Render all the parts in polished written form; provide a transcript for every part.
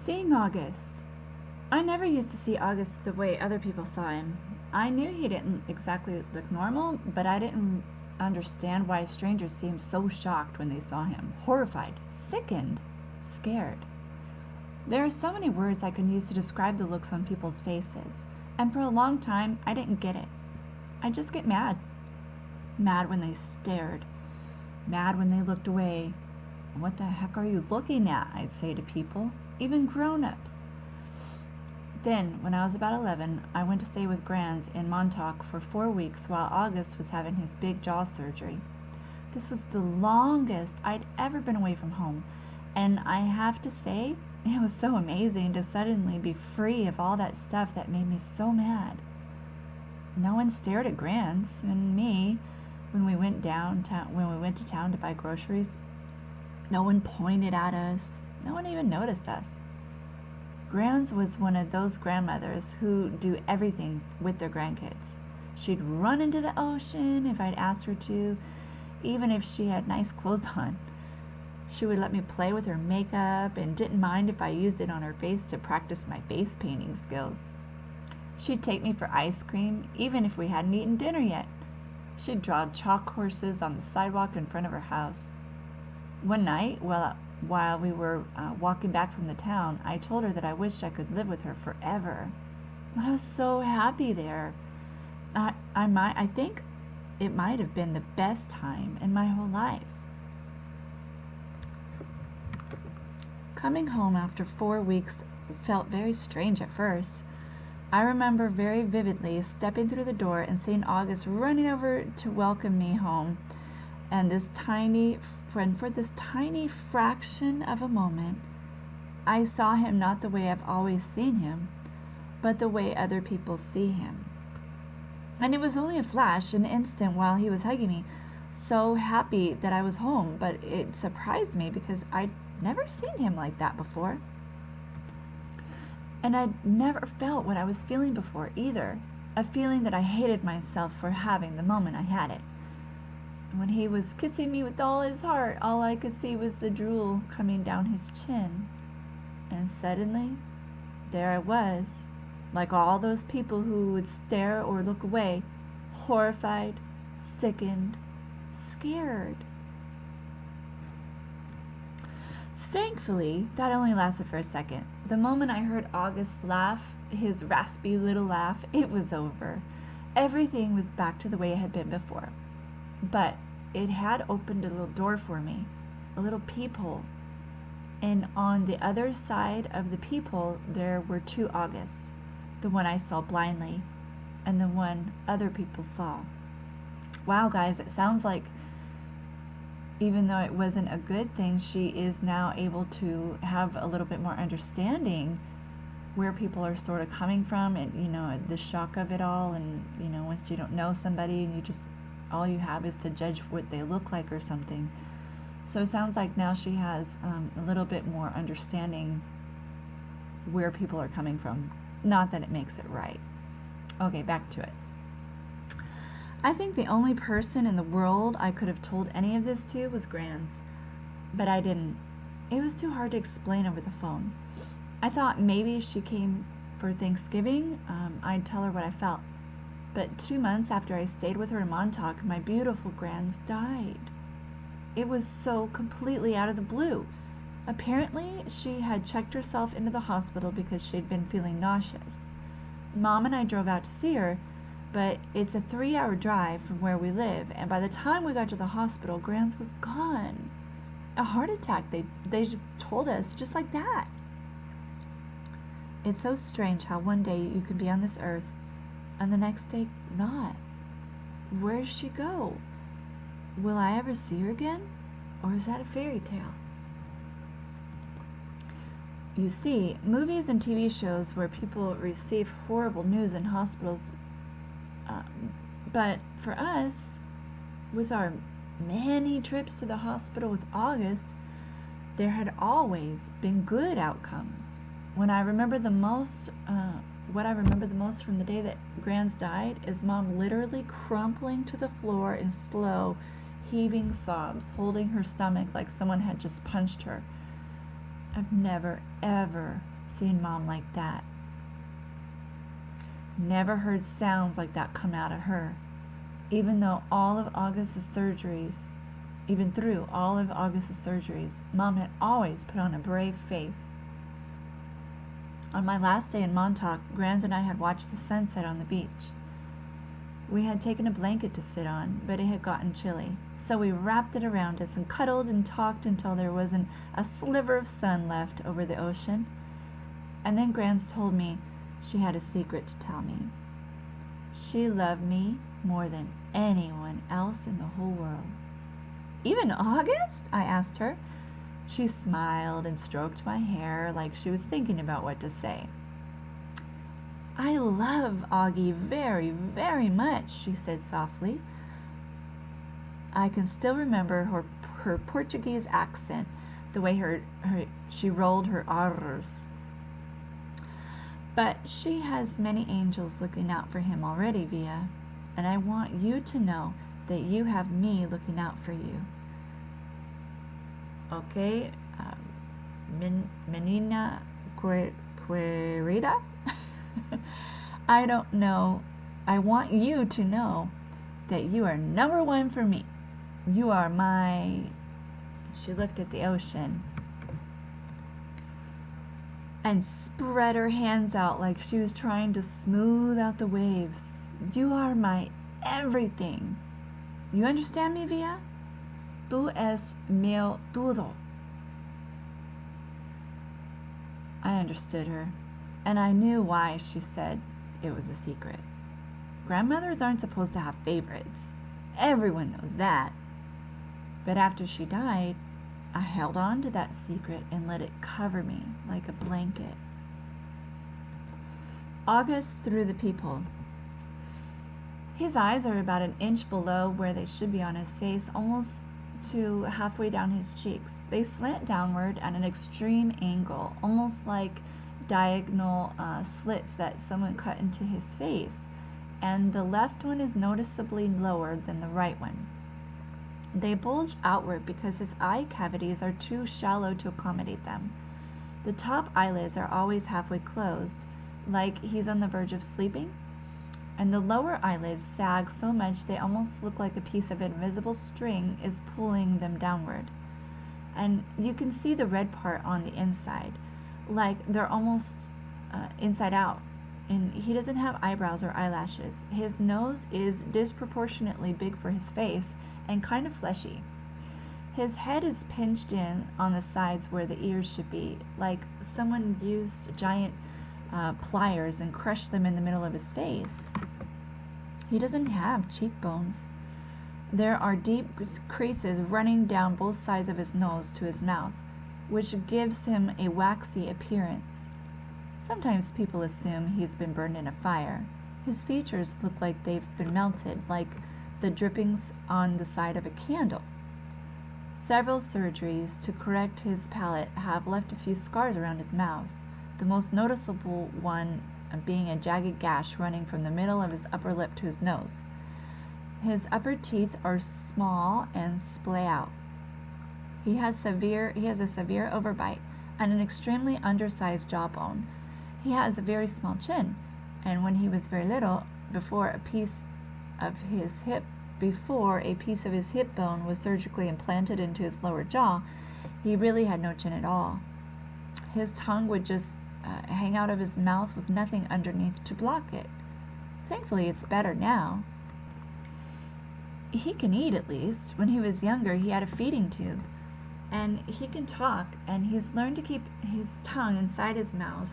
Seeing August. I never used to see August the way other people saw him. I knew he didn't exactly look normal, but I didn't understand why strangers seemed so shocked when they saw him. Horrified, sickened, scared. There are so many words I can use to describe the looks on people's faces, and for a long time I didn't get it. I'd just get mad. Mad when they stared. Mad when they looked away. What the heck are you looking at? I'd say to people, even grown-ups. Then, when I was about 11, I went to stay with Grands in Montauk for 4 weeks while August was having his big jaw surgery. This was the longest I'd ever been away from home, and I have to say, it was so amazing to suddenly be free of all that stuff that made me so mad. No one stared at Grands and me when we went to town to buy groceries. No one pointed at us. No one even noticed us. Grands was one of those grandmothers who do everything with their grandkids. She'd run into the ocean if I'd asked her to, even if she had nice clothes on. She would let me play with her makeup and didn't mind if I used it on her face to practice my face painting skills. She'd take me for ice cream, even if we hadn't eaten dinner yet. She'd draw chalk horses on the sidewalk in front of her house. One night, while we were walking back from the town, I told her that I wished I could live with her forever. I was so happy there. I think it might have been the best time in my whole life. Coming home after 4 weeks felt very strange at first. I remember very vividly stepping through the door and seeing August running over to welcome me home, and for this tiny fraction of a moment, I saw him not the way I've always seen him, but the way other people see him. And it was only a flash, an instant while he was hugging me, so happy that I was home, but it surprised me because I'd never seen him like that before. And I'd never felt what I was feeling before either, a feeling that I hated myself for having the moment I had it. When he was kissing me with all his heart, all I could see was the drool coming down his chin. And suddenly, there I was, like all those people who would stare or look away, horrified, sickened, scared. Thankfully, that only lasted for a second. The moment I heard August laugh, his raspy little laugh, it was over. Everything was back to the way it had been before. But it had opened a little door for me, a little peephole. And on the other side of the peephole, there were 2 Augusts, the one I saw blindly and the one other people saw. Wow, guys, it sounds like even though it wasn't a good thing, she is now able to have a little bit more understanding where people are sort of coming from, and the shock of it all, and once you don't know somebody and all you have is to judge what they look like or something. So it sounds like now she has a little bit more understanding where people are coming from. Not that it makes it right. Okay, back to it. I think the only person in the world I could have told any of this to was Grands, but I didn't. It was too hard to explain over the phone. I thought maybe she came for Thanksgiving, I'd tell her what I felt. But 2 months after I stayed with her in Montauk, my beautiful Grands died. It was so completely out of the blue. Apparently, she had checked herself into the hospital because she'd been feeling nauseous. Mom and I drove out to see her, but it's a 3-hour drive from where we live, and by the time we got to the hospital, Grands was gone. A heart attack, they just told us, just like that. It's so strange how one day you can be on this earth, and the next day not. Where does she go? Will I ever see her again? Or is that a fairy tale? You see, movies and TV shows where people receive horrible news in hospitals, but for us, with our many trips to the hospital with August, there had always been good outcomes. What I remember the most from the day that Grands died is Mom literally crumpling to the floor in slow, heaving sobs, holding her stomach like someone had just punched her. I've never, ever seen Mom like that. Never heard sounds like that come out of her. Even through all of August's surgeries, Mom had always put on a brave face. On my last day in Montauk, Grans and I had watched the sunset on the beach. We had taken a blanket to sit on, but it had gotten chilly, so we wrapped it around us and cuddled and talked until there wasn't a sliver of sun left over the ocean. And then Grans told me she had a secret to tell me. She loved me more than anyone else in the whole world. Even August? I asked her. She smiled and stroked my hair like she was thinking about what to say. I love Augie very, very much, she said softly. I can still remember her Portuguese accent, the way she rolled her R's. But she has many angels looking out for him already, Via, and I want you to know that you have me looking out for you. Okay, Menina Querida? I don't know. I want you to know that you are number one for me. You are my... She looked at the ocean and spread her hands out like she was trying to smooth out the waves. You are my everything. You understand me, Via? Tú es mío todo. I understood her, and I knew why she said it was a secret. Grandmothers aren't supposed to have favorites. Everyone knows that. But after she died, I held on to that secret and let it cover me like a blanket. August through the peephole. His eyes are about an inch below where they should be on his face, almost to halfway down his cheeks. They slant downward at an extreme angle, almost like diagonal slits that someone cut into his face, and the left one is noticeably lower than the right one. They bulge outward because his eye cavities are too shallow to accommodate them. The top eyelids are always halfway closed, like he's on the verge of sleeping, and the lower eyelids sag so much they almost look like a piece of invisible string is pulling them downward. And you can see the red part on the inside, like they're almost inside out. And he doesn't have eyebrows or eyelashes. His nose is disproportionately big for his face and kind of fleshy. His head is pinched in on the sides where the ears should be, like someone used giant pliers and crushed them in the middle of his face. He doesn't have cheekbones. There are deep creases running down both sides of his nose to his mouth, which gives him a waxy appearance. Sometimes people assume he's been burned in a fire. His features look like they've been melted, like the drippings on the side of a candle. Several surgeries to correct his palate have left a few scars around his mouth, the most noticeable one being a jagged gash running from the middle of his upper lip to his nose. His upper teeth are small and splay out. He has a severe overbite and an extremely undersized jawbone. He has a very small chin, and when he was very little, before a piece of his hip bone was surgically implanted into his lower jaw, he really had no chin at all. His tongue would just hang out of his mouth with nothing underneath to block it. Thankfully, it's better now. He can eat, at least. When he was younger, he had a feeding tube. And he can talk, and he's learned to keep his tongue inside his mouth,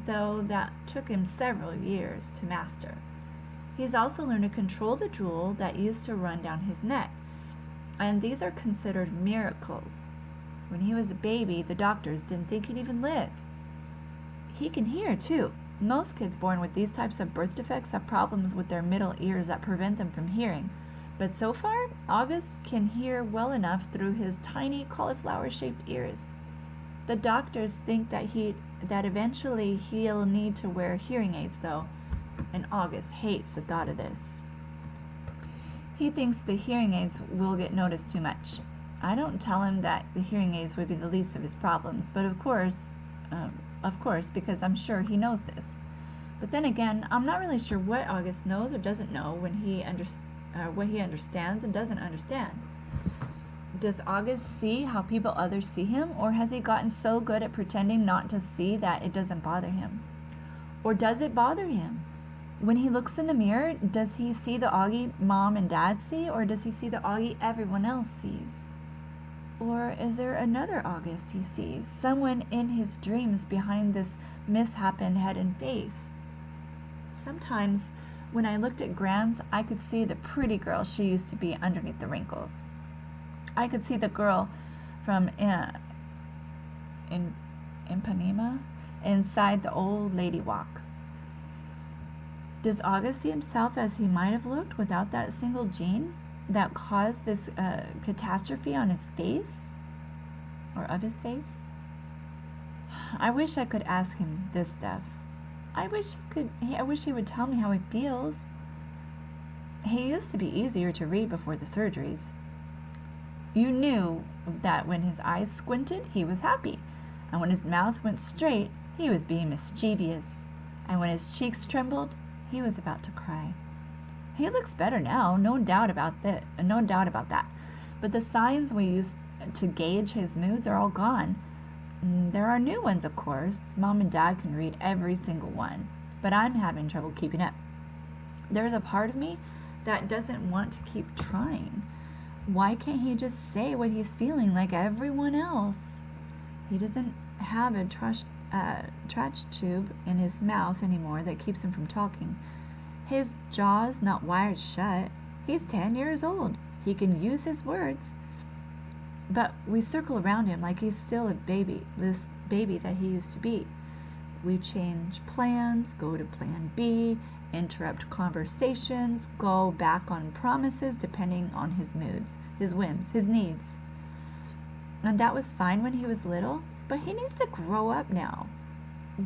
though that took him several years to master. He's also learned to control the drool that used to run down his neck, and these are considered miracles. When he was a baby, the doctors didn't think he'd even live. He can hear, too. Most kids born with these types of birth defects have problems with their middle ears that prevent them from hearing. But so far, August can hear well enough through his tiny cauliflower-shaped ears. The doctors think that eventually he'll need to wear hearing aids, though, and August hates the thought of this. He thinks the hearing aids will get noticed too much. I don't tell him that the hearing aids would be the least of his problems, but of course, because I'm sure he knows this. But then again, I'm not really sure what August knows or doesn't know when what he understands and doesn't understand. Does August see how people others see him, or has he gotten so good at pretending not to see that it doesn't bother him? Or does it bother him? When he looks in the mirror, does he see the Augie mom and dad see, or does he see the Augie everyone else sees? Or is there another August he sees, someone in his dreams behind this misshapen head and face? Sometimes, when I looked at Grans, I could see the pretty girl she used to be underneath the wrinkles. I could see the girl from in Ipanema inside the old lady walk. Does August see himself as he might have looked without that single gene that caused this catastrophe on his face? Or of his face? I wish I could ask him this stuff. I wish he would tell me how he feels. He used to be easier to read before the surgeries. You knew that when his eyes squinted, he was happy, and when his mouth went straight, he was being mischievous, and when his cheeks trembled, he was about to cry. He looks better now, no doubt about that. But the signs we used to gauge his moods are all gone. There are new ones, of course. Mom and Dad can read every single one, but I'm having trouble keeping up. There's a part of me that doesn't want to keep trying. Why can't he just say what he's feeling like everyone else? He doesn't have a trash tube in his mouth anymore that keeps him from talking. His jaw's not wired shut. He's 10 years old. He can use his words. But we circle around him like he's still a baby, this baby that he used to be. We change plans, go to plan B, interrupt conversations, go back on promises depending on his moods, his whims, his needs. And that was fine when he was little, but he needs to grow up now.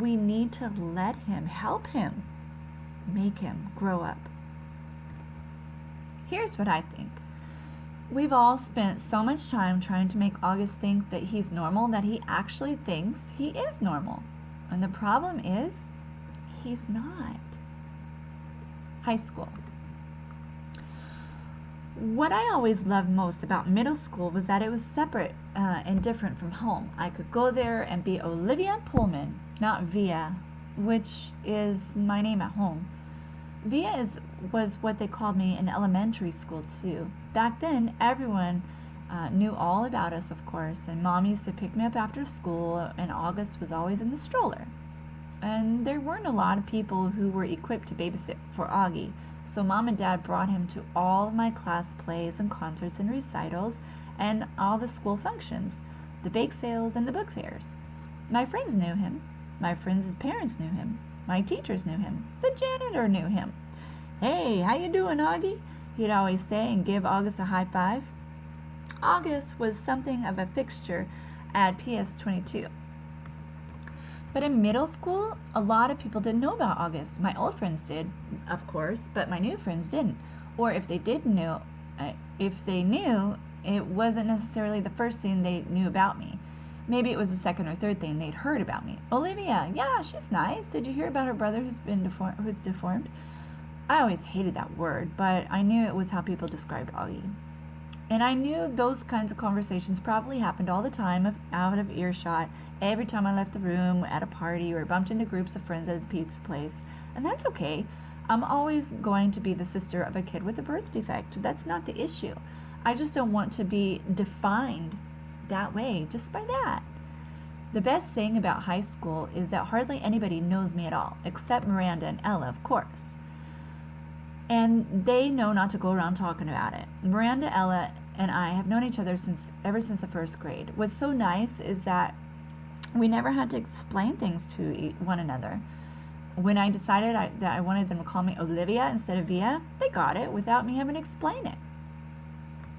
We need to let him, help him, make him grow up. Here's what I think. We've all spent so much time trying to make August think that he's normal that he actually thinks he is normal. And the problem is, he's not. High school. What I always loved most about middle school was that it was separate and different from home. I could go there and be Olivia Pullman, not Via, which is my name at home. Via was what they called me in elementary school too. Back then, everyone knew all about us, of course, and Mom used to pick me up after school, and August was always in the stroller. And there weren't a lot of people who were equipped to babysit for Augie, so Mom and Dad brought him to all of my class plays and concerts and recitals and all the school functions, the bake sales and the book fairs. My friends knew him. My friends' parents knew him. My teachers knew him. The janitor knew him. "Hey, how you doing, Augie?" he'd always say and give August a high five. August was something of a fixture at PS22. But in middle school, a lot of people didn't know about August. My old friends did, of course, but my new friends didn't. Or if they knew, it wasn't necessarily the first thing they knew about me. Maybe it was the second or third thing they'd heard about me. "Olivia, yeah, she's nice. Did you hear about her brother who's deformed?" I always hated that word, but I knew it was how people described Augie. And I knew those kinds of conversations probably happened all the time, out of earshot, every time I left the room at a party or bumped into groups of friends at the pizza place. And that's okay. I'm always going to be the sister of a kid with a birth defect. That's not the issue. I just don't want to be defined that way just by that. The best thing about high school is that hardly anybody knows me at all, except Miranda and Ella, of course. And they know not to go around talking about it. Miranda, Ella, and I have known each other ever since the first grade. What's so nice is that we never had to explain things to one another. When I decided that I wanted them to call me Olivia instead of Via, they got it without me having to explain it.